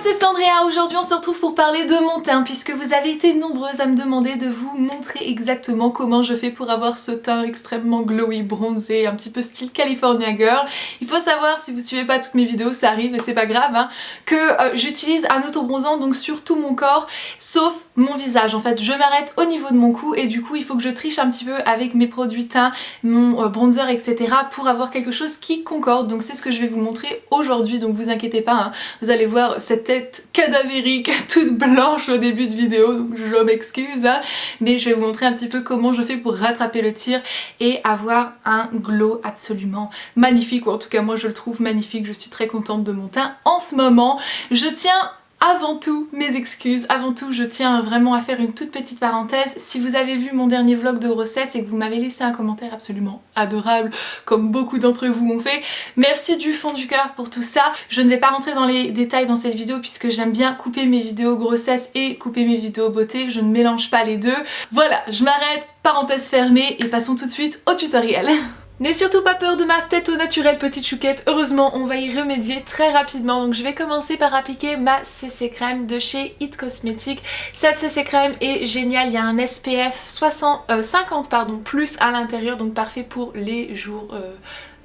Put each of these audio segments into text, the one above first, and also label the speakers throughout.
Speaker 1: c'est Sandria, aujourd'hui on se retrouve pour parler de mon teint puisque vous avez été nombreuses à me demander de vous montrer exactement comment je fais pour avoir ce teint extrêmement glowy, bronzé, un petit peu style California Girl. Il faut savoir, si vous suivez pas toutes mes vidéos, ça arrive et c'est pas grave, hein, que j'utilise un autobronzant donc sur tout mon corps sauf mon visage. En fait je m'arrête au niveau de mon cou et du coup il faut que je triche un petit peu avec mes produits teint, mon bronzer etc. pour avoir quelque chose qui concorde. Donc c'est ce que je vais vous montrer aujourd'hui, donc vous inquiétez pas, hein, vous allez voir cette tête cadavérique toute blanche au début de vidéo, donc je m'excuse, hein, mais je vais vous montrer un petit peu comment je fais pour rattraper le tir et avoir un glow absolument magnifique, ou en tout cas moi je le trouve magnifique. Je suis très contente de mon teint en ce moment. Je tiens avant tout mes excuses, avant tout je tiens vraiment à faire une toute petite parenthèse. Si vous avez vu mon dernier vlog de grossesse et que vous m'avez laissé un commentaire absolument adorable comme beaucoup d'entre vous ont fait, merci du fond du cœur pour tout ça. Je ne vais pas rentrer dans les détails dans cette vidéo puisque j'aime bien couper mes vidéos grossesse et couper mes vidéos beauté, je ne mélange pas les deux. Voilà, je m'arrête, parenthèse fermée et passons tout de suite au tutoriel. N'aie surtout pas peur de ma tête au naturel petite chouquette, heureusement on va y remédier très rapidement. Donc je vais commencer par appliquer ma CC crème de chez It Cosmetics. Cette CC crème est géniale, il y a un SPF 50 plus à l'intérieur, donc parfait pour les jours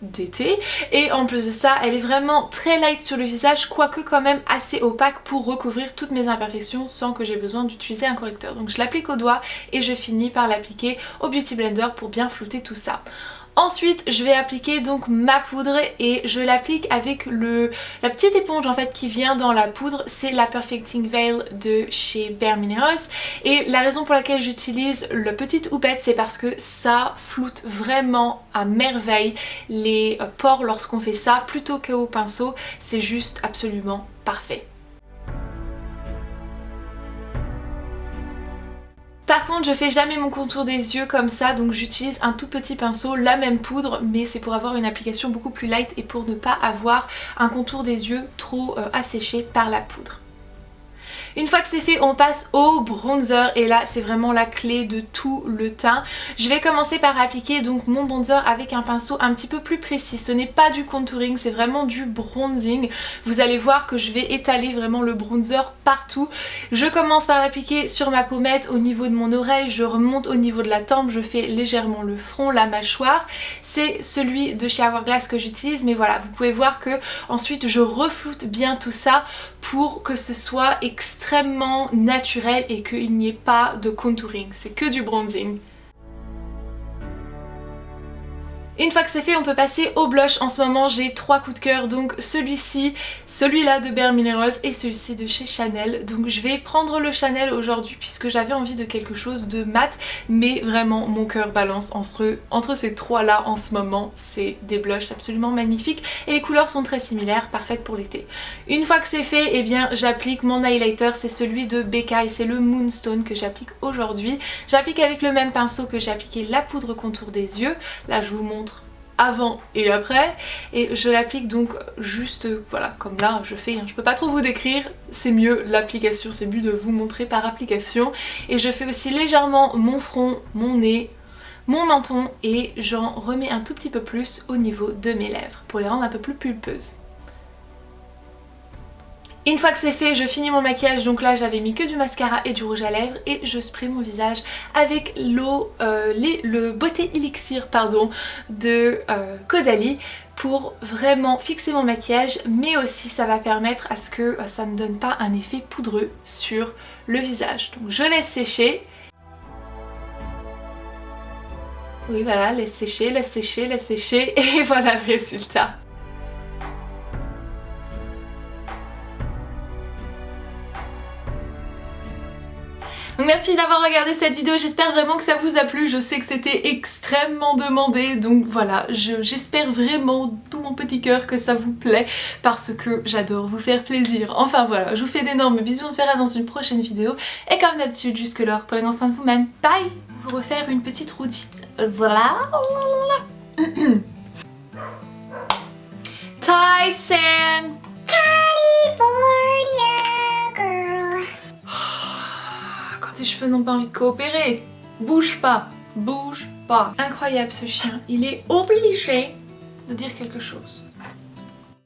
Speaker 1: d'été. Et en plus de ça elle est vraiment très light sur le visage, quoique quand même assez opaque pour recouvrir toutes mes imperfections sans que j'ai besoin d'utiliser un correcteur. Donc je l'applique au doigt et je finis par l'appliquer au Beauty Blender pour bien flouter tout ça. Ensuite je vais appliquer donc ma poudre et je l'applique avec la petite éponge en fait qui vient dans la poudre, c'est la Perfecting Veil de chez Bare Minerals. Et la raison pour laquelle j'utilise le petite houppette, c'est parce que ça floute vraiment à merveille les pores lorsqu'on fait ça plutôt qu'au pinceau, c'est juste absolument parfait. Par contre je fais jamais mon contour des yeux comme ça, donc j'utilise un tout petit pinceau, la même poudre, mais c'est pour avoir une application beaucoup plus light et pour ne pas avoir un contour des yeux trop asséché par la poudre. Une fois que c'est fait on passe au bronzer et là c'est vraiment la clé de tout le teint. Je vais commencer par appliquer donc mon bronzer avec un pinceau un petit peu plus précis. Ce n'est pas du contouring, c'est vraiment du bronzing. Vous allez voir que je vais étaler vraiment le bronzer partout. Je commence par l'appliquer sur ma pommette, au niveau de mon oreille, je remonte au niveau de la tempe, je fais légèrement le front, la mâchoire. C'est celui de chez Hourglass que j'utilise, mais voilà, vous pouvez voir que ensuite je refloute bien tout ça pour que ce soit extrêmement naturel et qu'il n'y ait pas de contouring, c'est que du bronzing. Une fois que c'est fait on peut passer au blush. En ce moment j'ai 3 coups de cœur, donc celui-ci, celui-là de Bare Minerals et celui-ci de chez Chanel. Donc je vais prendre le Chanel aujourd'hui puisque j'avais envie de quelque chose de mat, mais vraiment mon cœur balance entre ces trois là en ce moment. C'est des blushs absolument magnifiques et les couleurs sont très similaires, parfaites pour l'été. Une fois que c'est fait, eh bien j'applique mon highlighter, c'est celui de Becca et c'est le Moonstone que j'applique aujourd'hui. J'applique avec le même pinceau que j'ai appliqué la poudre contour des yeux. Là je vous montre avant et après et je l'applique donc juste voilà comme là je fais, hein. Je peux pas trop vous décrire, c'est mieux l'application, c'est mieux de vous montrer par application. Et je fais aussi légèrement mon front, mon nez, mon menton et j'en remets un tout petit peu plus au niveau de mes lèvres pour les rendre un peu plus pulpeuses. Une fois que c'est fait, je finis mon maquillage, donc là j'avais mis que du mascara et du rouge à lèvres et je spray mon visage avec le Beauté Elixir de Caudalie pour vraiment fixer mon maquillage, mais aussi ça va permettre à ce que ça ne donne pas un effet poudreux sur le visage. Donc je laisse sécher. Oui voilà, laisse sécher, laisse sécher, laisse sécher et voilà le résultat. Donc merci d'avoir regardé cette vidéo, j'espère vraiment que ça vous a plu, je sais que c'était extrêmement demandé, donc voilà, j'espère vraiment tout mon petit cœur que ça vous plaît parce que j'adore vous faire plaisir. Enfin voilà, je vous fais d'énormes bisous, on se verra dans une prochaine vidéo et comme d'habitude jusque-là, prenez grand soin de vous-même, bye. Vous refaire une petite routine, voilà. Tyson California girl. Tes cheveux n'ont pas envie de coopérer. Bouge pas, bouge pas. Incroyable ce chien, il est obligé de dire quelque chose.